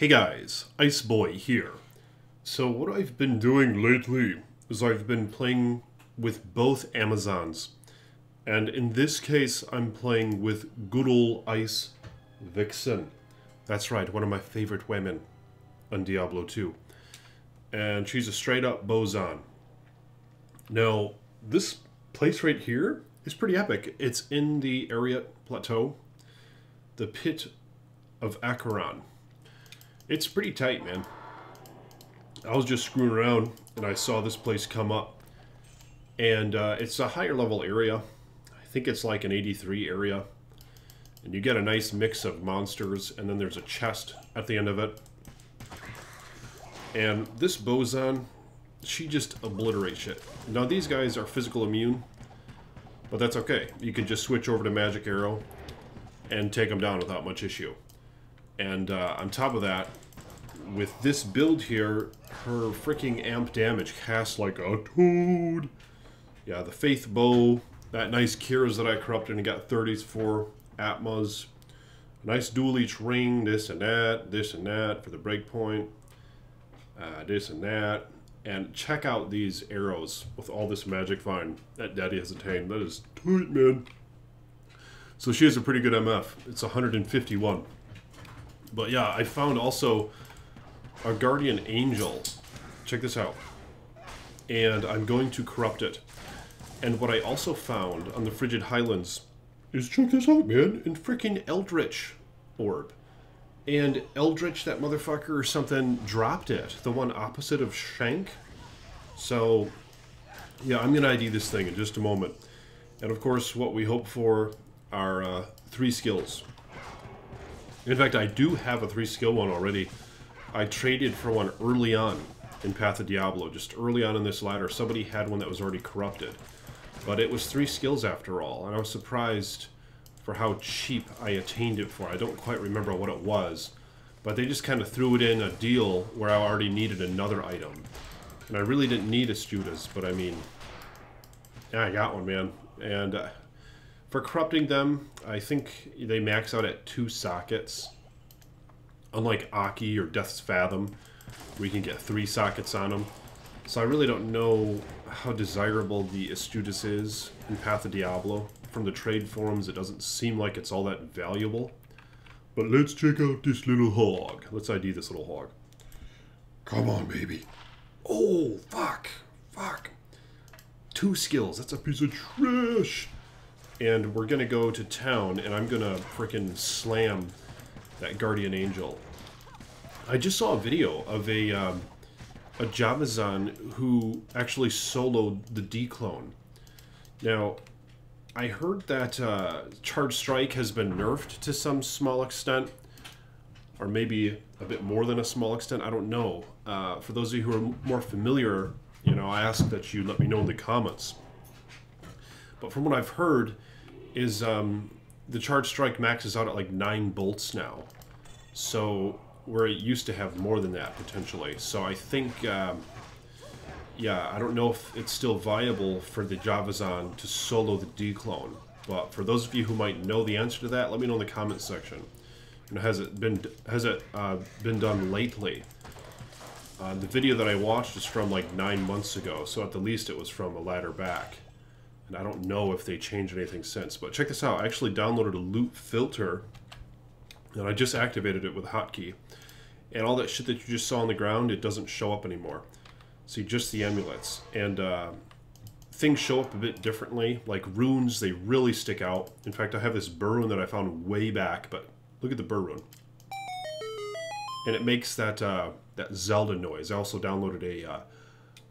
Hey guys, Ice Boy here. So what I've been doing lately is I've been playing with both Amazons. And in this case, I'm playing with good ol' Ice Vixen. That's right, one of my favorite women on Diablo 2. And she's a straight up boson. Now, this place right here is pretty epic. It's in the Ariat Plateau, the Pit of Acheron. It's pretty tight, man. I was just screwing around and I saw this place come up. And it's a higher level area. I think it's like an 83 area. And you get a nice mix of monsters, and then there's a chest at the end of it. And this boson, she just obliterates shit. Now these guys are physical immune, but that's okay. You can just switch over to magic arrow and take them down without much issue. And on top of that, with this build here, her freaking amp damage casts like a toad. Yeah, the Faith Bow, that nice Kiras that I corrupted and got 30s for, Atmas. A nice dual each ring, this and that for the breakpoint. This and that. And check out these arrows with all this magic vine that Daddy has attained. That is tight, man. So she has a pretty good MF. It's 151. But yeah, I found also a guardian angel. Check this out. And I'm going to corrupt it. And what I also found on the Frigid Highlands is, check this out, man, in freaking Eldritch orb. And Eldritch, that motherfucker or something, dropped it. The one opposite of Shank. So, yeah, I'm going to ID this thing in just a moment. And of course, what we hope for are 3 skills. In fact, I do have a 3-skill one already. I traded for one early on in Path of Diablo, just early on in this ladder. Somebody had one that was already corrupted. But it was 3 skills after all, and I was surprised for how cheap I attained it for. I don't quite remember what it was, but they just kind of threw it in a deal where I already needed another item. And I really didn't need Astutas, but I mean, yeah, I got one, man. And for corrupting them, I think they max out at 2 sockets. Unlike Aki or Death's Fathom, we can get 3 sockets on them. So I really don't know how desirable the Astutus is in Path of Diablo. From the trade forums, it doesn't seem like it's all that valuable. But let's check out this little hog. Let's ID this little hog. Come on, baby. Oh, fuck. Fuck. 2 skills. That's a piece of trash. And we're going to go to town, and I'm going to frickin' slam that Guardian Angel. I just saw a video of a Javazan who actually soloed the declone. Now, I heard that Charge Strike has been nerfed to some small extent, or maybe a bit more than a small extent, I don't know. For those of you who are more familiar, you know, I ask that you let me know in the comments. But from what I've heard is the Charge Strike maxes out at like 9 bolts now. So, where it used to have more than that, potentially. So I think, yeah, I don't know if it's still viable for the Javazan to solo the declone. But for those of you who might know the answer to that, let me know in the comments section. And has it been done lately? The video that I watched is from like 9 months ago, so at the least it was from a ladder back. And I don't know if they changed anything since. But check this out. I actually downloaded a loot filter, and I just activated it with hotkey. And all that shit that you just saw on the ground, it doesn't show up anymore. See, just the amulets. And things show up a bit differently. Like runes, they really stick out. In fact, I have this burr rune that I found way back, but look at the burr rune. And it makes that that Zelda noise. I also downloaded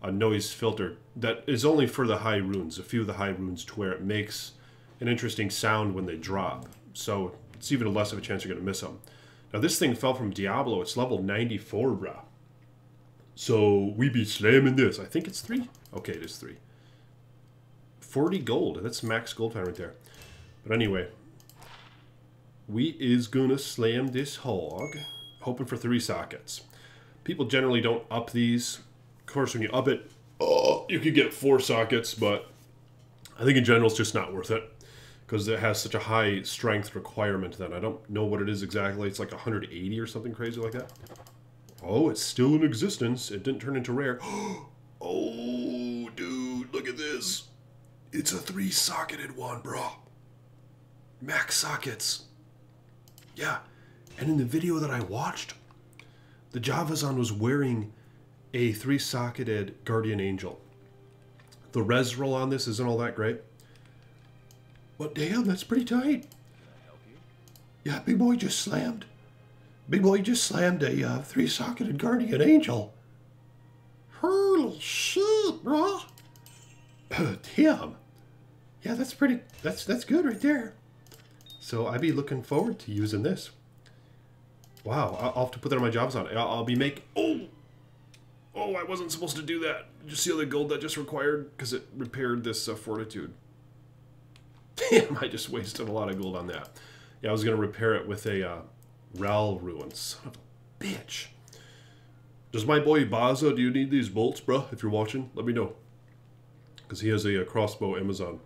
a noise filter that is only for the high runes, a few of the high runes, to where it makes an interesting sound when they drop. So it's even less of a chance you're going to miss them. Now this thing fell from Diablo. It's level 94, bruh. So we be slamming this. I think it's 3. Okay, it is 3. 40 gold. That's max gold time right there. But anyway, we is gonna slam this hog, hoping for 3 sockets. People generally don't up these. Of course, when you up it, you could get 4 sockets, but I think in general it's just not worth it. because it has such a high strength requirement then. I don't know what it is exactly. It's like 180 or something crazy like that. Oh, it's still in existence. It didn't turn into rare. Oh, dude, look at this. It's a 3-socketed one, bro. Max sockets. Yeah, and in the video that I watched, the Javazon was wearing a 3-socketed Guardian Angel. The res roll on this isn't all that great. But damn, that's pretty tight. Yeah, Big Boy just slammed. Big Boy just slammed a 3-socketed Guardian Angel. Holy shit, bro. Damn. Yeah, that's pretty, that's good right there. So I'd be looking forward to using this. Wow, I'll have to put that on my Javazon. I'll be making, oh, I wasn't supposed to do that. Did you see all the gold that just required? Because it repaired this fortitude. Damn, I just wasted a lot of gold on that. Yeah, I was going to repair it with a Ral ruin. Son of a bitch. Does my boy Baza, do you need these bolts, bruh? If you're watching, let me know. Because he has a crossbow Amazon.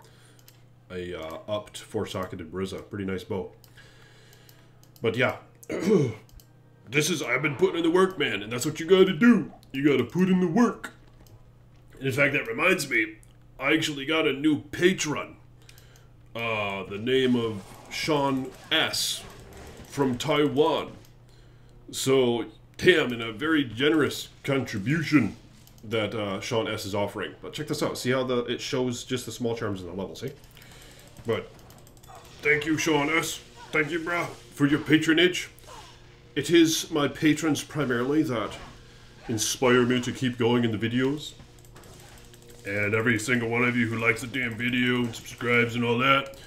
A upped 4-socketed Brizza. Pretty nice bow. But yeah. I've been putting in the work, man. And that's what you gotta do. You gotta put in the work. And in fact, that reminds me. I actually got a new patron. The name of Sean S. from Taiwan. So, damn, in a very generous contribution that Sean S. is offering. But check this out. See how it shows just the small charms in the level, see? But, thank you, Sean S. Thank you, brah, for your patronage. It is my patrons primarily that inspire me to keep going in the videos. And every single one of you who likes the damn video and subscribes and all that.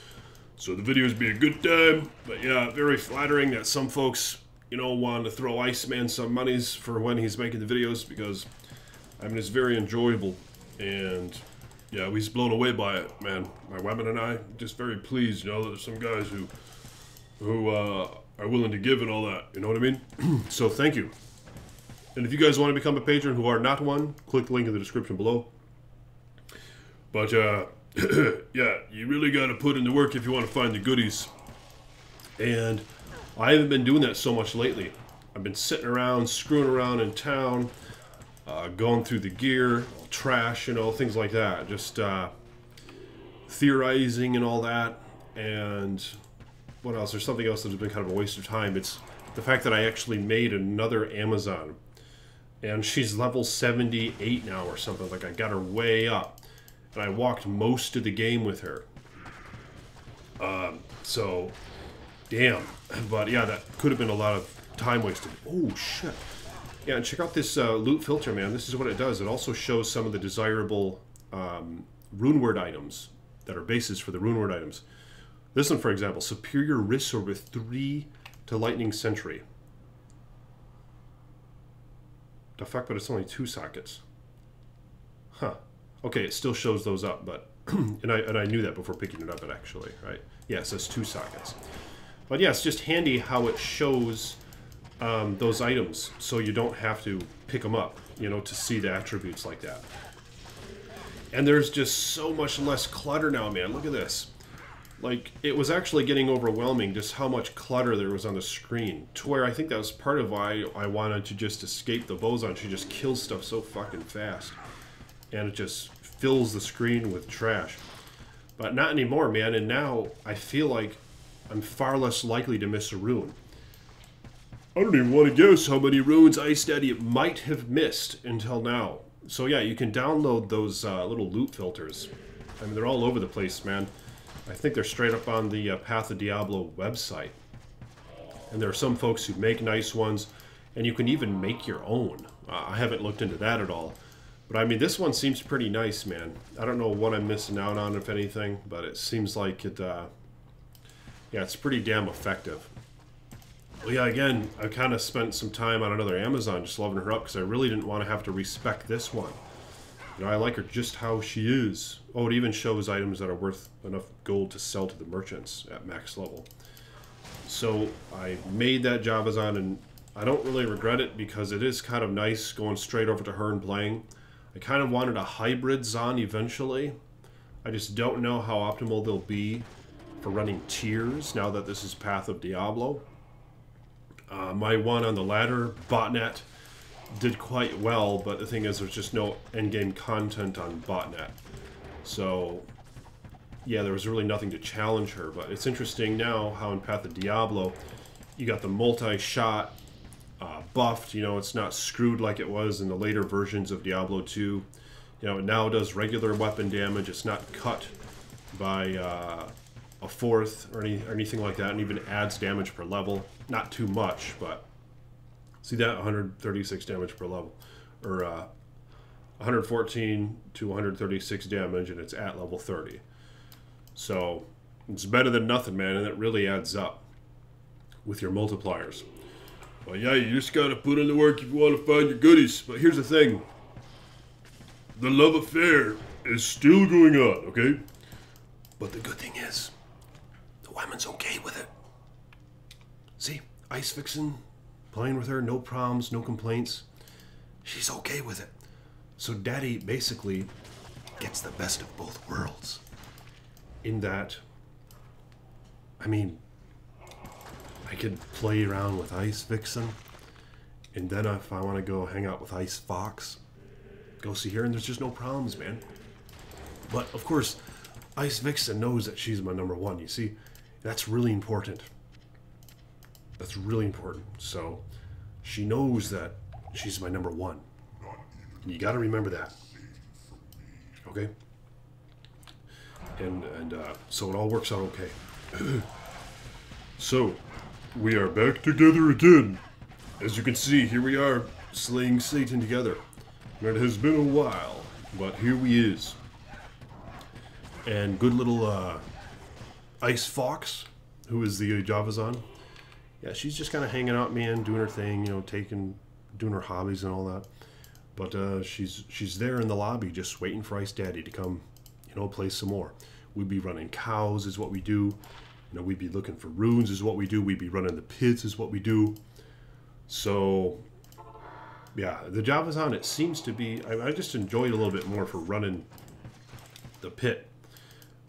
So the videos be a good time. But yeah, very flattering that some folks, you know, want to throw Iceman some monies for when he's making the videos. Because, I mean, it's very enjoyable. And, yeah, we's blown away by it, man. My women and I, just very pleased, you know, that there's some guys who are willing to give and all that. You know what I mean? So thank you. And if you guys want to become a patron who are not one, click the link in the description below. But, yeah, you really got to put in the work if you want to find the goodies. And I haven't been doing that so much lately. I've been sitting around, screwing around in town, going through the gear, trash, you know, things like that. Just theorizing and all that. And what else? There's something else that's been kind of a waste of time. It's the fact that I actually made another Amazon. And she's level 78 now or something. Like, I got her way up. And I walked most of the game with her. So, damn. But yeah, that could have been a lot of time wasted. Oh, shit. Yeah, and check out this loot filter, man. This is what it does. It also shows some of the desirable runeward items that are bases for the runeward items. This one, for example, Superior Wrist Sword with 3 to Lightning Sentry. The fuck, but it's only 2 sockets. Huh. Okay, it still shows those up, but and I knew that before picking it up, actually, right? Yeah, it says 2 sockets. But yeah, it's just handy how it shows those items, so you don't have to pick them up, you know, to see the attributes like that. And there's just so much less clutter now, man. Look at this. Like, it was actually getting overwhelming just how much clutter there was on the screen, to where I think that was part of why I wanted to just escape the Bozon. She just kills stuff so fucking fast. And it just fills the screen with trash. But not anymore, man. And now I feel like I'm far less likely to miss a rune. I don't even want to guess how many runes Ice Daddy might have missed until now. So yeah, you can download those little loot filters. I mean, they're all over the place, man. I think they're straight up on the Path of Diablo website. And there are some folks who make nice ones, and you can even make your own. I haven't looked into that at all. But I mean, this one seems pretty nice, man. I don't know what I'm missing out on, if anything, but it seems like it, yeah, it's pretty damn effective. Well, yeah, again, I kind of spent some time on another Amazon just loving her up because I really didn't want to have to respec this one. You know, I like her just how she is. Oh, it even shows items that are worth enough gold to sell to the merchants at max level. So I made that Javazon, and I don't really regret it because it is kind of nice going straight over to her and playing. I kind of wanted a hybrid Zon eventually. I just don't know how optimal they'll be for running tiers now that this is Path of Diablo. My one on the ladder, Botnet, did quite well, but the thing is there's just no endgame content on Botnet. So, yeah, there was really nothing to challenge her, but it's interesting now how in Path of Diablo, you got the multi-shot buffed, you know, it's not screwed like it was in the later versions of Diablo 2. You know, it now does regular weapon damage, it's not cut by a fourth or anything like that, and even adds damage per level. Not too much, but see that 136 damage per level, or 114 to 136 damage, and it's at level 30. So it's better than nothing, man, and it really adds up with your multipliers. Well, yeah, you just gotta put in the work if you want to find your goodies. But here's the thing: the love affair is still going on, okay? But the good thing is, the woman's okay with it. See, Ice Vixen, playing with her, no problems, no complaints. She's okay with it. So Daddy basically gets the best of both worlds. In that, I mean, I could play around with Ice Vixen, and then if I want to go hang out with Ice Fox, go see her, and there's just no problems, man. But, of course, Ice Vixen knows that she's my #1, you see? That's really important. That's really important. So, she knows that she's my #1. And you gotta remember that. Okay? And so it all works out okay. So, we are back together again. As you can see, here we are, slaying Satan together. And it has been a while, but here we is. And good little Ice Fox, who is the Javazan. Yeah, she's just kind of hanging out, man, doing her thing, you know, doing her hobbies and all that. But she's there in the lobby, just waiting for Ice Daddy to come, you know, play some more. We'd be running cows, is what we do. You know, we'd be looking for runes, is what we do. We'd be running the pits, is what we do. So, yeah, the Javazan, it seems to be, I just enjoyed a little bit more for running the pit.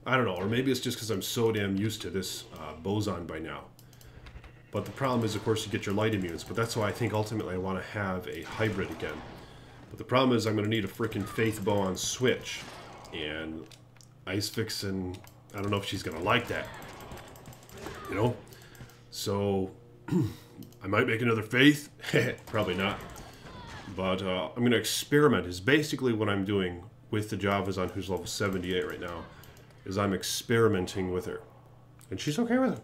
I don't know, or maybe it's just because I'm so damn used to this boson by now. But the problem is, of course, you get your light immunes, but that's why I think ultimately I want to have a hybrid again. But the problem is I'm going to need a freaking Faith Bow on Switch, and Ice Vixen, I don't know if she's going to like that, you know? So, I might make another Faith, probably not. But I'm going to experiment, is basically what I'm doing with the Javazan, who's level 78 right now, is I'm experimenting with her. And she's okay with it.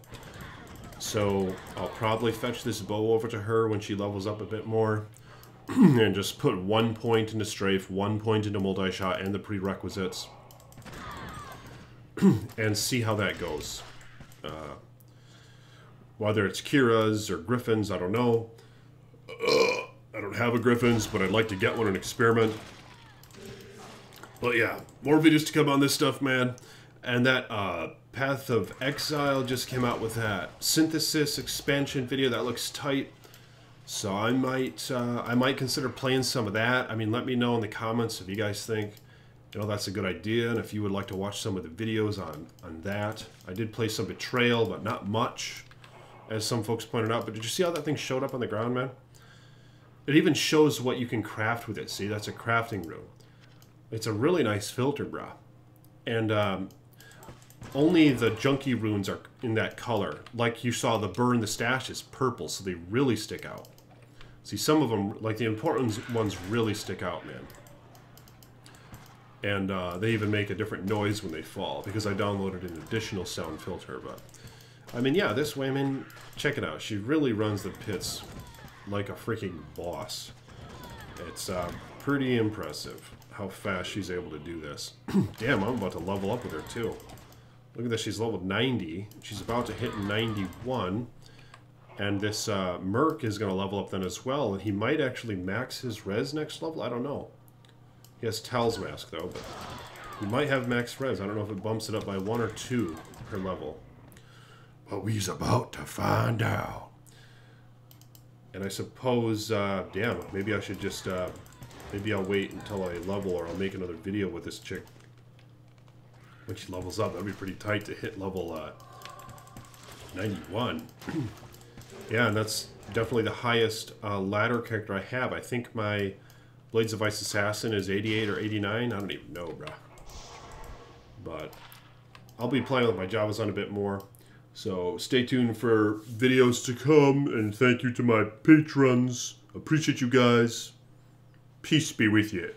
So I'll probably fetch this bow over to her when she levels up a bit more. And just put 1 point into strafe, 1 point into multi-shot and the prerequisites. And see how that goes. Whether it's Kira's or Griffin's, I don't know. I don't have a Griffin's, but I'd like to get one and experiment. But yeah, more videos to come on this stuff, man. And that Path of Exile just came out with that synthesis expansion video that looks tight. So I might consider playing some of that. I mean, let me know in the comments if you guys think, you know, that's a good idea, and if you would like to watch some of the videos on that. I did play some Betrayal, but not much, as some folks pointed out. But did you see how that thing showed up on the ground, man? It even shows what you can craft with it. See, that's a crafting rune. It's a really nice filter, brah. And only the junky runes are in that color. Like you saw, the Burn the Stash is purple, so they really stick out. See, some of them, like the important ones, really stick out, man. And they even make a different noise when they fall, because I downloaded an additional sound filter. But, I mean, yeah, this way, I mean, check it out. She really runs the pits like a freaking boss. It's pretty impressive how fast she's able to do this. Damn, I'm about to level up with her, too. Look at this, she's level 90. She's about to hit 91. And this Merc is going to level up then as well. And he might actually max his res next level. I don't know. He has Tal's Mask, though. But he might have max res. I don't know if it bumps it up by 1 or 2 per level. But we's about to find out. And I suppose, damn, maybe I should just, maybe I'll wait until I level, or I'll make another video with this chick when she levels up. That'd be pretty tight to hit level 91. Yeah, and that's definitely the highest ladder character I have. I think my Blades of Ice Assassin is 88 or 89. I don't even know, bruh. But I'll be playing with my Javas on a bit more. So stay tuned for videos to come, and thank you to my patrons. Appreciate you guys. Peace be with you.